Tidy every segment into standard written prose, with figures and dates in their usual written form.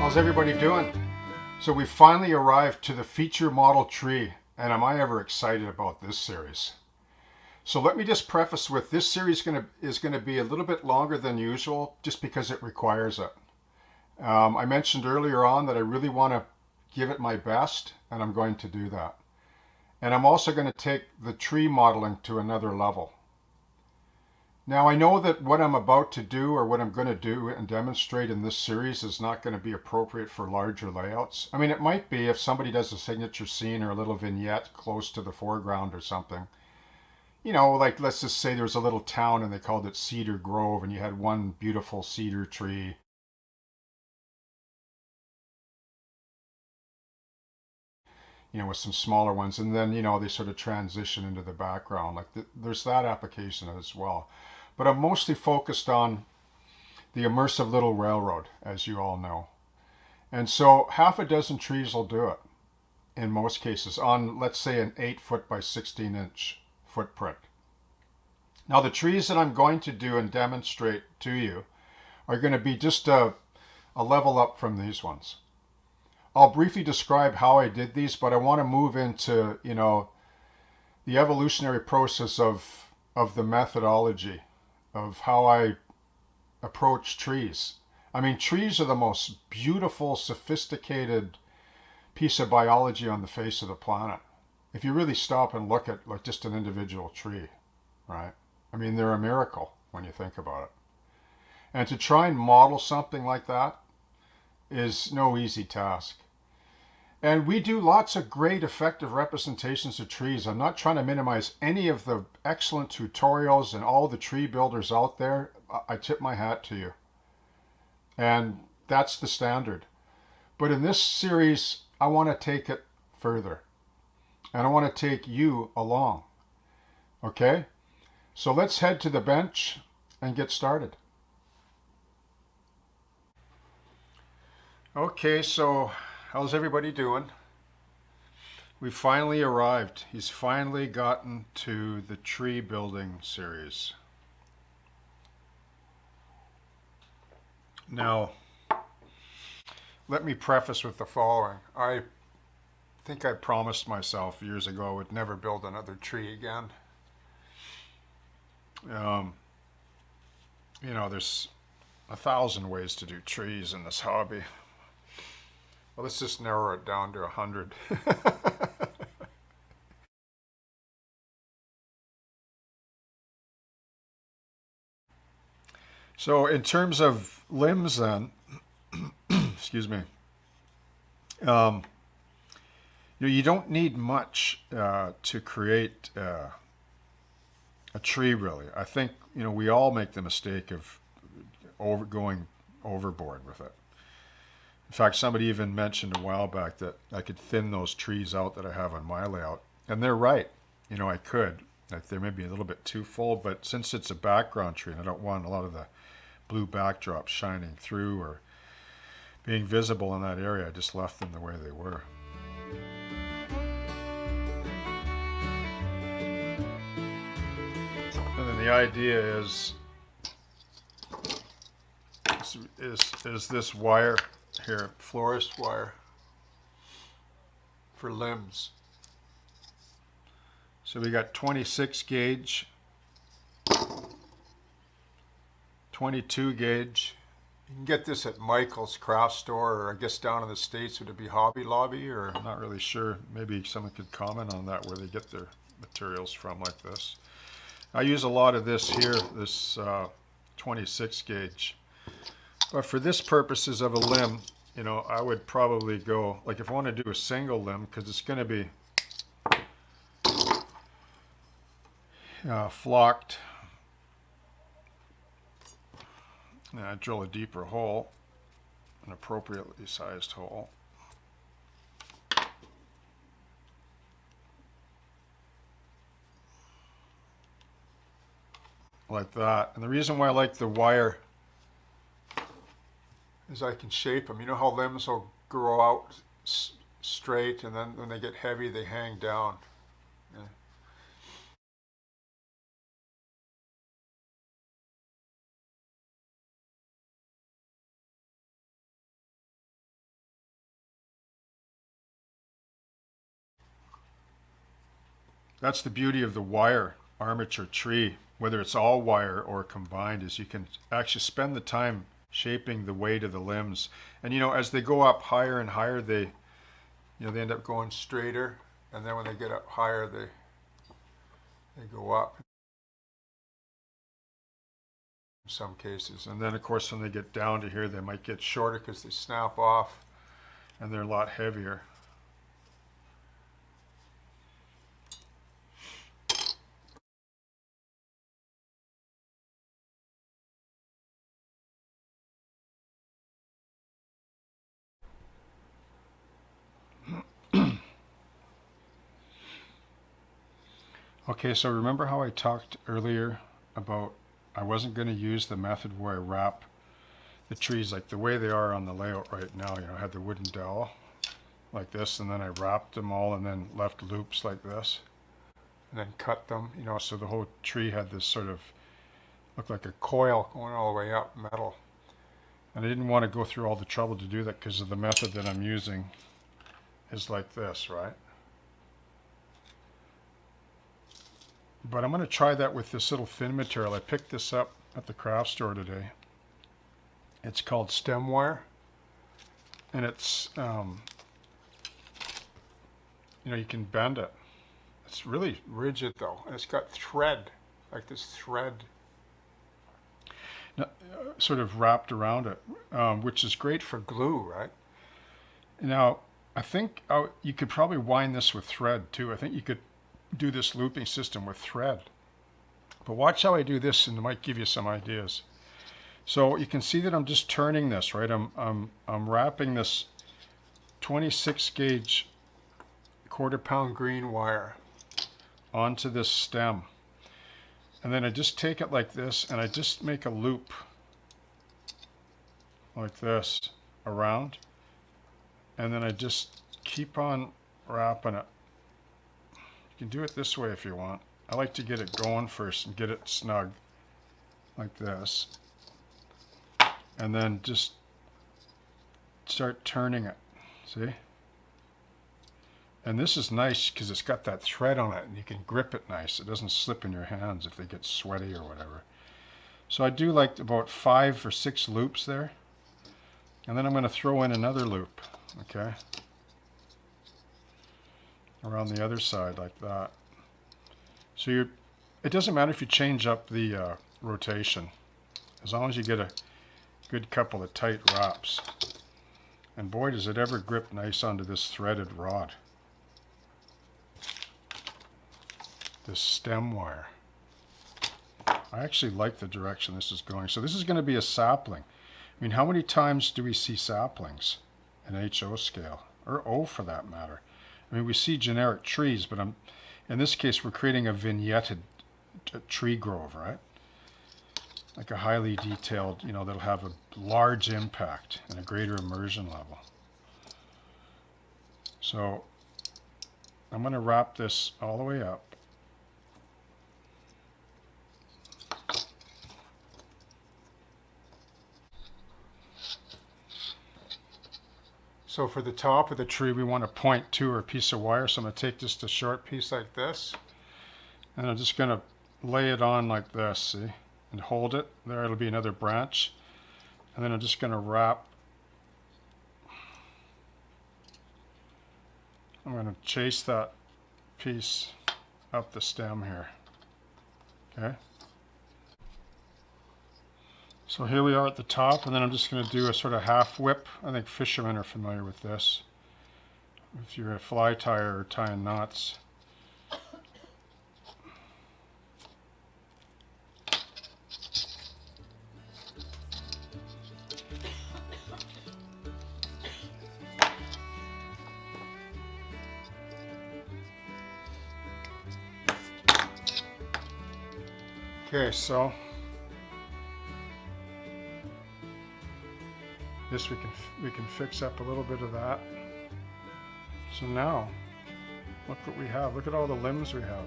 How's everybody doing? So we finally arrived to the feature model tree, and am I ever excited about this series. So let me just preface with this series is gonna be a little bit longer than usual just because it requires it. I mentioned earlier on that I really want to give it my best, and I'm going to do that. And I'm also going to take the tree modeling to another level. Now I know that what I'm about to do or what I'm going to do and demonstrate in this series is not going to be appropriate for larger layouts. I mean, it might be if somebody does a signature scene or a little vignette close to the foreground or something. You know, like let's just say there's a little town and they called it Cedar Grove and you had one beautiful cedar tree, you know, with some smaller ones, and then, you know, they sort of transition into the background. Like there's that application as well. But I'm mostly focused on the immersive little railroad, as you all know. And so half a dozen trees will do it in most cases on, let's say, an 8 foot by 16 inch footprint. Now, the trees that I'm going to do and demonstrate to you are going to be just a level up from these ones. I'll briefly describe how I did these, but I want to move into, you know, the evolutionary process of the methodology of how I approach trees. I mean, trees are the most beautiful, sophisticated piece of biology on the face of the planet. If you really stop and look at like just an individual tree, right? I mean, they're a miracle when you think about it. And to try and model something like that is no easy task. And we do lots of great effective representations of trees. I'm not trying to minimize any of the excellent tutorials and all the tree builders out there. I tip my hat to you. And that's the standard. But in this series, I want to take it further. And I want to take you along. Okay? So let's head to the bench and get started. Okay, so how's everybody doing? We finally arrived. He's finally gotten to the tree building series. Now, let me preface with the following. I think I promised myself years ago I would never build another tree again. Um, you know, there's 1,000 ways to do trees in this hobby. Well, let's just narrow it down to 100. So in terms of limbs then, excuse me, um, you know, you don't need much to create a tree really. I think, you know, we all make the mistake of going overboard with it. In fact, somebody even mentioned a while back that I could thin those trees out that I have on my layout. And they're right. You know, I could. Like they may be a little bit too full, but since it's a background tree and I don't want a lot of the blue backdrop shining through or being visible in that area, I just left them the way they were. And then the idea is this wire here, florist wire for limbs. So we got 26 gauge, 22 gauge. You can get this at Michael's craft store, or I guess down in the States, would it be Hobby Lobby? Or I'm not really sure. Maybe someone could comment on that, where they get their materials from like this. I use a lot of this here, this 26 gauge. But for this purposes of a limb, you know, I would probably go, like if I want to do a single limb, because it's going to be flocked. I drill a deeper hole, an appropriately sized hole. Like that. And the reason why I like the wire is I can shape them. You know how limbs will grow out straight and then when they get heavy they hang down. Yeah. That's the beauty of the wire armature tree, whether it's all wire or combined, is you can actually spend the time shaping the weight of the limbs. And as they go up higher and higher, they they end up going straighter, and then when they get up higher, they go up in some cases. And then of course when they get down to here, they might get shorter because they snap off and they're a lot heavier. Okay, so remember how I talked earlier about I wasn't going to use the method where I wrap the trees like the way they are on the layout right now. I had the wooden dowel like this, and then I wrapped them all and then left loops like this and then cut them, so the whole tree had this sort of, looked like a coil going all the way up, metal. And I didn't want to go through all the trouble to do that because of the method that I'm using is like this, right? But I'm going to try that with this little thin material. I picked this up at the craft store today. It's called stem wire, and it's you can bend it. It's really rigid though, and it's got thread, like this thread sort of wrapped around it, which is great for glue, right? Now, I think you could probably wind this with thread too. I think you could do this looping system with thread. But watch how I do this, and it might give you some ideas. So you can see that I'm just turning this, right? I'm wrapping this 26 gauge 1/4 pound green wire onto this stem. And then I just take it like this, and I just make a loop like this around. And then I just keep on wrapping it. You can do it this way if you want. I like to get it going first and get it snug like this. And then just start turning it, see? And this is nice because it's got that thread on it and you can grip it nice. It doesn't slip in your hands if they get sweaty or whatever. So I do like about 5 or 6 loops there. And then I'm going to throw in another loop, okay? Around the other side like that. So it doesn't matter if you change up the rotation, as long as you get a good couple of tight wraps. And boy, does it ever grip nice onto this threaded rod. This stem wire. I actually like the direction this is going. So this is going to be a sapling. I mean, how many times do we see saplings in HO scale, or O for that matter? I mean, we see generic trees, but in this case, we're creating a vignetted tree grove, right? Like a highly detailed, that'll have a large impact and a greater immersion level. So I'm going to wrap this all the way up. So for the top of the tree, we want to point to or a piece of wire. So I'm going to take just a short piece like this, and I'm just going to lay it on like this, see? And hold it. There, it'll be another branch. And then I'm just going to wrap. I'm going to chase that piece up the stem here. Okay? So here we are at the top, and then I'm just going to do a sort of half whip. I think fishermen are familiar with this. If you're a fly tyer or tying knots. Okay, so this we can fix up a little bit of that. So now, look what we have. Look at all the limbs we have.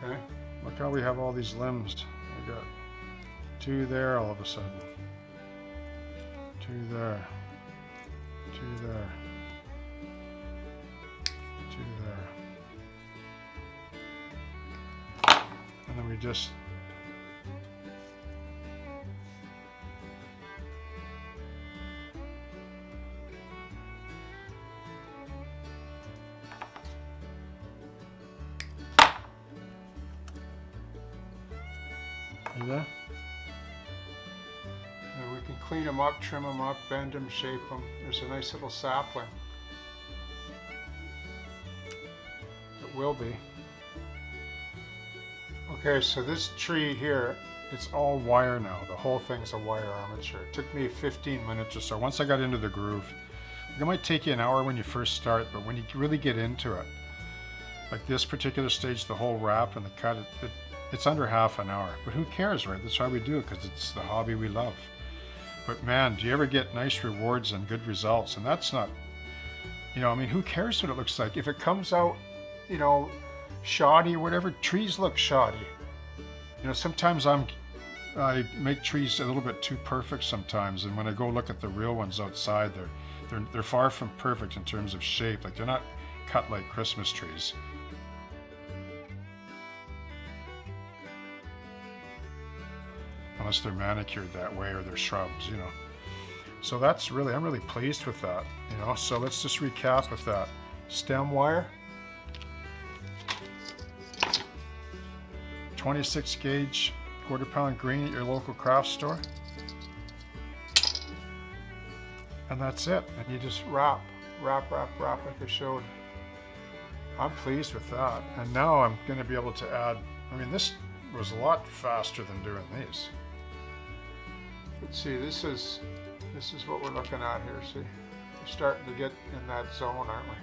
Okay, look how we have all these limbs. We got 2 there all of a sudden. 2 there. 2 there. 2 And then we just see that? And we can clean them up, trim them up, bend them, shape them. There's a nice little sapling. It will be. Okay, so this tree here, it's all wire now. The whole thing's a wire armature. It took me 15 minutes or so. Once I got into the groove, it might take you an hour when you first start, but when you really get into it, like this particular stage, the whole wrap and the cut, it's under half an hour. But who cares, right? That's why we do it, because it's the hobby we love. But man, do you ever get nice rewards and good results? And that's not, you know, I mean, who cares what it looks like? If it comes out, you know, shoddy or whatever, trees look shoddy. You know, sometimes I make trees a little bit too perfect sometimes, and when I go look at the real ones outside, they're far from perfect in terms of shape. Like, they're not cut like Christmas trees. Unless they're manicured that way or they're shrubs, you know. So that's really, I'm really pleased with that, you know. So let's just recap with that. Stem wire, 26 gauge quarter-pound green at your local craft store, and that's it. And you just wrap like I showed. I'm pleased with that. And now I'm going to be able to add, I mean, this was a lot faster than doing these. Let's see, this is what we're looking at here. See, we're starting to get in that zone, aren't we?